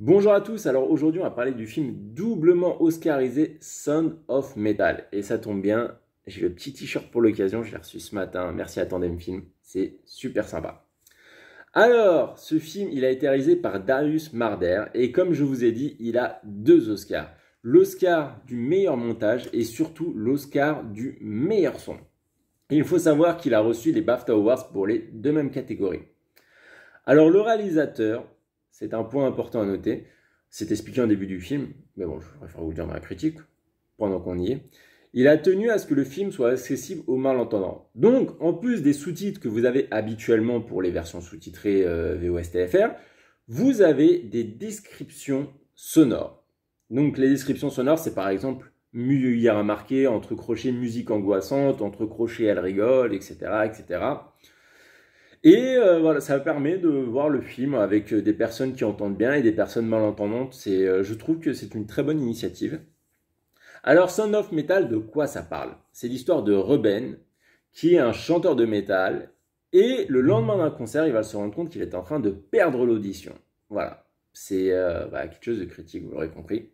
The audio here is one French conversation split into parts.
Bonjour à tous, alors aujourd'hui on va parler du film doublement oscarisé Sound of Metal. Et ça tombe bien, j'ai le petit t-shirt pour l'occasion, je l'ai reçu ce matin, merci à Tandem Film, c'est super sympa. Alors, ce film il a été réalisé par Darius Marder et comme je vous ai dit, il a deux Oscars. L'Oscar du meilleur montage et surtout l'Oscar du meilleur son. Et il faut savoir qu'il a reçu les BAFTA Awards pour les deux mêmes catégories. Alors le réalisateur, c'est un point important à noter, c'est expliqué en début du film, mais bon, je préfère vous le dire dans la critique, pendant qu'on y est. Il a tenu à ce que le film soit accessible aux malentendants. Donc, en plus des sous-titres que vous avez habituellement pour les versions sous-titrées VOST-FR, vous avez des descriptions sonores. Donc, les descriptions sonores, c'est par exemple hier à marquer, entre crochets musique angoissante, entre crochets elle rigole, etc., etc. Et voilà, ça permet de voir le film avec des personnes qui entendent bien et des personnes malentendantes. Je trouve que c'est une très bonne initiative. Alors, Sound of Metal, de quoi ça parle? C'est l'histoire de Ruben, qui est un chanteur de métal, et le lendemain d'un concert, il va se rendre compte qu'il est en train de perdre l'audition. Voilà, c'est quelque chose de critique, vous l'aurez compris.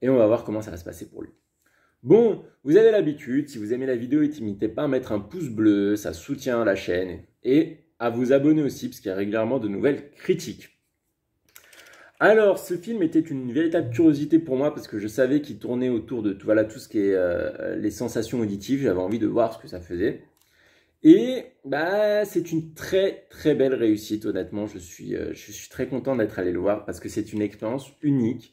Et on va voir comment ça va se passer pour lui. Bon, vous avez l'habitude, si vous aimez la vidéo, n'hésitez pas à mettre un pouce bleu, ça soutient la chaîne, et à vous abonner aussi, parce qu'il y a régulièrement de nouvelles critiques. Alors, ce film était une véritable curiosité pour moi, parce que je savais qu'il tournait autour de tout ce qui est les sensations auditives, j'avais envie de voir ce que ça faisait. Et c'est une très très belle réussite, honnêtement, je suis très content d'être allé le voir, parce que c'est une expérience unique.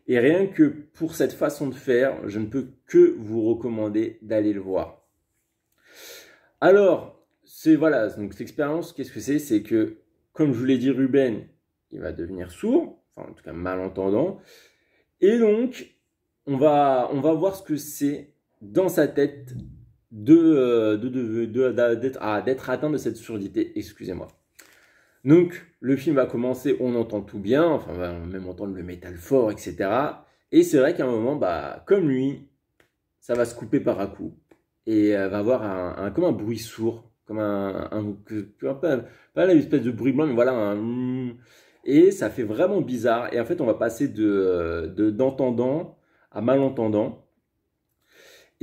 Et rien que pour cette façon de faire, je ne peux que vous recommander d'aller le voir. Alors, donc cette expérience, qu'est-ce que c'est? C'est que, comme je vous l'ai dit, Ruben, il va devenir sourd, enfin en tout cas malentendant. Et donc, on va voir ce que c'est dans sa tête d'être atteint de cette surdité, excusez-moi. Donc, le film va commencer, on entend tout bien, enfin, on va même entendre le métal fort, etc. Et c'est vrai qu'à un moment, comme lui, ça va se couper par à coup. Et va avoir comme un bruit sourd, comme pas l'espèce de bruit blanc, mais voilà, et ça fait vraiment bizarre. Et en fait, on va passer d'entendant à malentendant.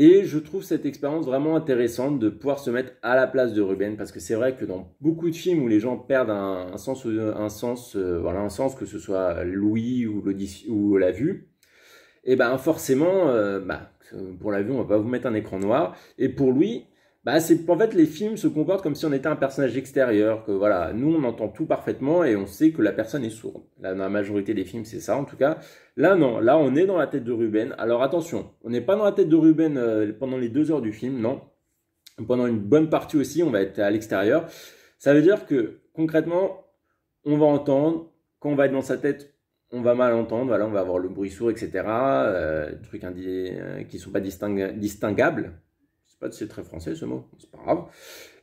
Et je trouve cette expérience vraiment intéressante de pouvoir se mettre à la place de Ruben, parce que c'est vrai que dans beaucoup de films où les gens perdent un sens, que ce soit l'ouïe ou la vue, et forcément, pour la vue, on va pas vous mettre un écran noir. Et pour lui, c'est en fait les films se comportent comme si on était un personnage extérieur, que voilà, nous on entend tout parfaitement et on sait que la personne est sourde. Là, dans la majorité des films, c'est ça en tout cas. Là, non, là on est dans la tête de Ruben. Alors attention, on n'est pas dans la tête de Ruben pendant les 2 heures du film, non. Pendant une bonne partie aussi, on va être à l'extérieur. Ça veut dire que concrètement, on va entendre, quand on va être dans sa tête, on va mal entendre, voilà, on va avoir le bruit sourd, etc. Des trucs qui ne sont pas distinguables. Je sais pas si c'est très français ce mot, c'est pas grave.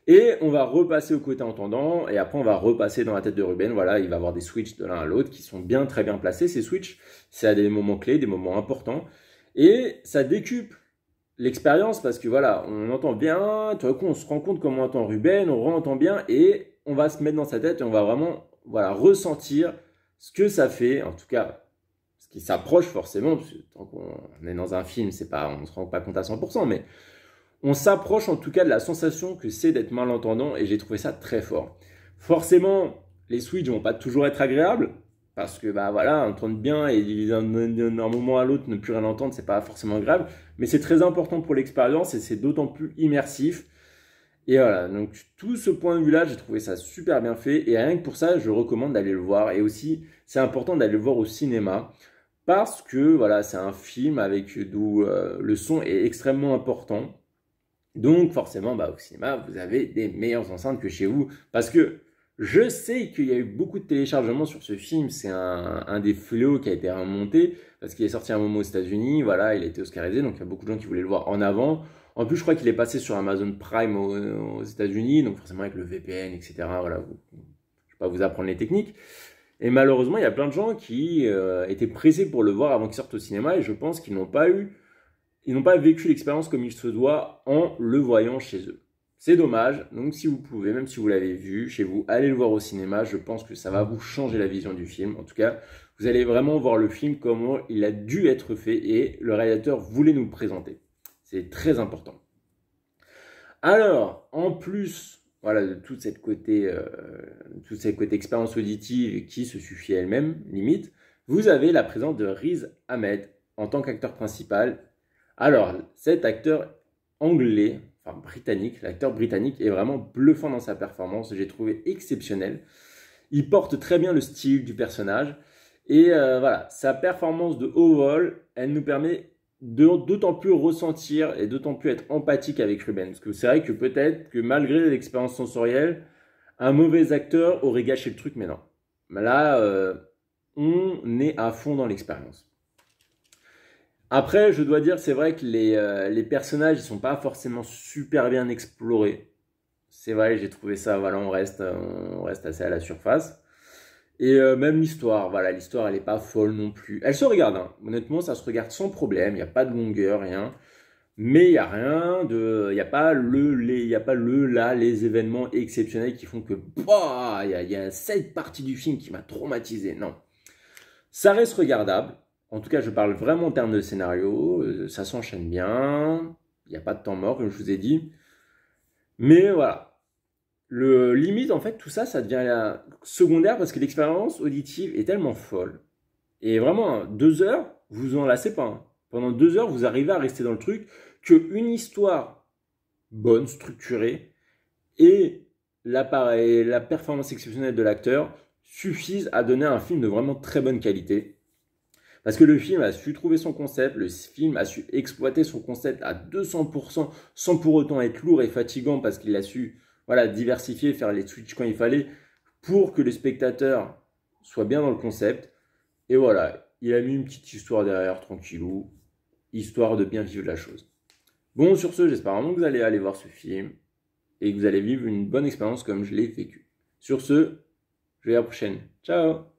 Et on va repasser au côté entendant, et après on va repasser dans la tête de Ruben. Voilà, il va avoir des switches de l'un à l'autre qui sont très bien placés, ces switches. C'est à des moments clés, des moments importants. Et ça décuple l'expérience parce que voilà, on entend bien, tout à coup on se rend compte comment on entend Ruben, on entend bien, et on va se mettre dans sa tête et on va vraiment ressentir ce que ça fait, en tout cas, ce qui s'approche forcément, parce que tant qu'on est dans un film, on ne se rend pas compte à 100%, mais on s'approche en tout cas de la sensation que c'est d'être malentendant, et j'ai trouvé ça très fort. Forcément, les switches vont pas toujours être agréables, parce que entendre bien et d'un moment à l'autre ne plus rien entendre, c'est pas forcément agréable, mais c'est très important pour l'expérience et c'est d'autant plus immersif. Et voilà, donc tout ce point de vue-là, j'ai trouvé ça super bien fait, et rien que pour ça, je recommande d'aller le voir. Et aussi, c'est important d'aller le voir au cinéma, parce que voilà, c'est un film d'où le son est extrêmement important. Donc forcément, au cinéma, vous avez des meilleures enceintes que chez vous, parce que je sais qu'il y a eu beaucoup de téléchargements sur ce film, c'est un des fléaux qui a été remonté, parce qu'il est sorti un moment aux États-Unis, voilà, il a été oscarisé, donc il y a beaucoup de gens qui voulaient le voir en avant. En plus, je crois qu'il est passé sur Amazon Prime aux États-Unis, donc forcément avec le VPN, etc. Voilà, je ne vais pas vous apprendre les techniques. Et malheureusement, il y a plein de gens qui étaient pressés pour le voir avant qu'il sorte au cinéma, et je pense qu'ils n'ont pas vécu l'expérience comme il se doit en le voyant chez eux. C'est dommage. Donc si vous pouvez, même si vous l'avez vu chez vous, allez le voir au cinéma. Je pense que ça va vous changer la vision du film. En tout cas, vous allez vraiment voir le film comment il a dû être fait et le réalisateur voulait nous le présenter. C'est très important. Alors, en plus, voilà, de toute cette côté expérience auditive qui se suffit à elle-même, limite, vous avez la présence de Riz Ahmed en tant qu'acteur principal. Alors, cet acteur anglais, enfin britannique, l'acteur britannique est vraiment bluffant dans sa performance, j'ai trouvé exceptionnel. Il porte très bien le style du personnage et voilà, sa performance de haut vol, elle nous permet d'autant plus ressentir et d'autant plus être empathique avec Ruben. Parce que c'est vrai que peut-être que malgré l'expérience sensorielle, un mauvais acteur aurait gâché le truc, mais non. Là, on est à fond dans l'expérience. Après, je dois dire, c'est vrai que les personnages, ils sont pas forcément super bien explorés. C'est vrai, j'ai trouvé ça, voilà, on reste assez à la surface. Et même l'histoire, voilà, l'histoire, elle est pas folle non plus. Elle se regarde, hein. Honnêtement, ça se regarde sans problème, il n'y a pas de longueur, rien. Mais il n'y a rien de, il n'y a pas les événements exceptionnels qui font que, bah, il y a cette partie du film qui m'a traumatisé. Non. Ça reste regardable. En tout cas, je parle vraiment en termes de scénario. Ça s'enchaîne bien. Il n'y a pas de temps mort, comme je vous ai dit. Mais voilà. Le limite, en fait, tout ça, ça devient secondaire parce que l'expérience auditive est tellement folle. Et vraiment, 2 heures, vous en lassez pas, hein. Pendant 2 heures, vous arrivez à rester dans le truc qu'une histoire bonne, structurée, et la performance exceptionnelle de l'acteur suffisent à donner un film de vraiment très bonne qualité. Parce que le film a su trouver son concept, le film a su exploiter son concept à 200% sans pour autant être lourd et fatigant parce qu'il a su, voilà, diversifier, faire les switches quand il fallait pour que le spectateur soit bien dans le concept. Et voilà, il a mis une petite histoire derrière, tranquillou, histoire de bien vivre la chose. Bon, sur ce, j'espère vraiment que vous allez aller voir ce film et que vous allez vivre une bonne expérience comme je l'ai vécu. Sur ce, je vous dis à la prochaine. Ciao!